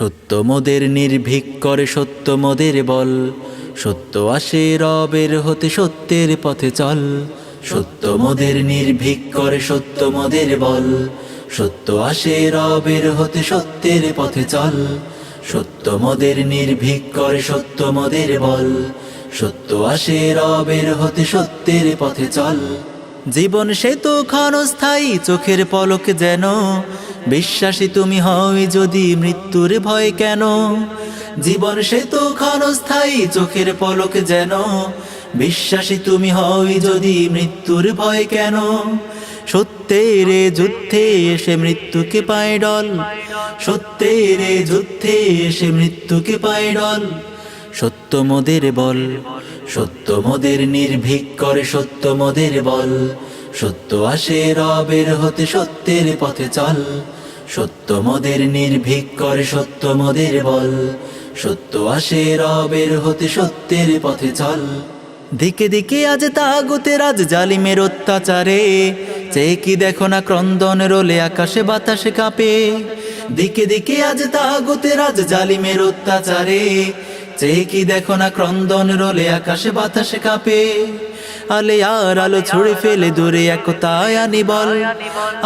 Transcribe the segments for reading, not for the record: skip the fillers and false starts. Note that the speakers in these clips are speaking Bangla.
সত্য মোদের নির্ভীক করে সত্য মোদের বল, সত্য আসে রবের হতে সত্যের পথে চল। সত্য মোদের নির্ভীক করে সত্য মোদের বল, সত্য আসে রবের হতে সত্যের পথে চল। সত্য মোদের নির্ভীক করে সত্য মোদের বল, সত্য আসে রবের হতে সত্যের পথে চল। জীবন সে তো ক্ষণস্থায়ী চোখের পলক যেন, বিশ্বাসী তুমি হই যদি মৃত্যুর ভয় কেন। জীবন সে তো ক্ষণস্থায়ী চোখের পলক যেন, বিশ্বাসী তুমি হই যদি মৃত্যুর ভয় কেন। সত্যের যুদ্ধে এসে মৃত্যুকে পায় ডল, সত্যের যুদ্ধে এসে মৃত্যুকে পায় ডল। সত্য মোদের বল, সত্য মোদের নির্ভীক করে সত্য মোদের বল, সত্য আসে রবের হতে সত্যের পথে চল। সত্য মোদের নির্ভীক করে সত্য মোদের বল, সত্য আসে রবের হতে সত্যের পথে চল। দিকে দিকে আজ তাগুতের আজ জালিমের অত্যাচারে, চেয়ে কি দেখো না ক্রন্দন রোলে আকাশে বাতাসে কাঁপে। দিকে দিকে আজ তাগুতের আজ জালিমের অত্যাচারে, চেয়ে কি দেখো না ক্রন্দন রোলে আকাশে বাতাসে কাঁপে। আলে আর আলো ছুড়ে ফেলে দূরে একতায় আনি বল,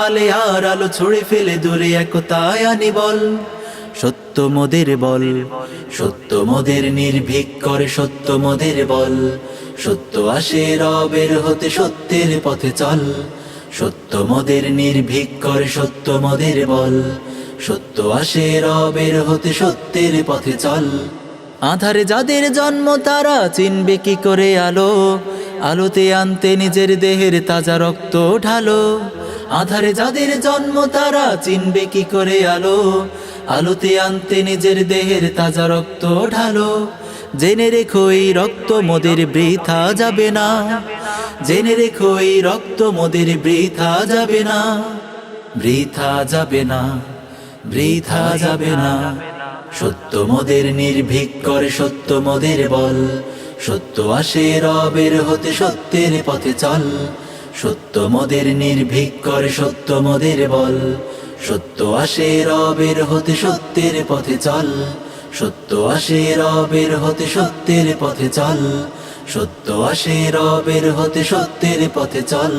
আলে আর আলো ছুড়ে ফেলে দূরে একতায় আনি বল। সত্য মোদের বল, সত্য মোদের নির্ভীক করে সত্য মোদের বল, সত্য আসে রবের হতে সত্যের পথে চল। সত্য মোদের নির্ভীক করে সত্য মোদের বল, সত্য আসে রবের হতে সত্যের পথে চল। আধারে যাদের জন্ম তারা চিনবে কি করে আলো, আলোতে আনতে নিজের দেহের তাজা রক্ত ঢালো। আধারে যাদের জন্ম তারা চিনবে কি করে আলো, আলোতে আনতে নিজের দেহের তাজা রক্ত ঢালো। জেনে রেখো এই রক্ত মোদের বৃথা যাবে না, জেনে রেখো এই রক্ত মোদের বৃথা যাবে না, বৃথা যাবে না, বৃথা যাবে না। সত্য মোদের নির্ভীক করে সত্য মোদের বল, সত্য আসে রবের হতে সত্যের পথে চল। সত্য মোদের নির্ভীক করে সত্য মোদের বল, সত্য আসে রবের হতে সত্যের পথে চল। সত্য আসে রবের হতে সত্যের পথে চল, সত্য আসে রবের হতে সত্যের পথে চল।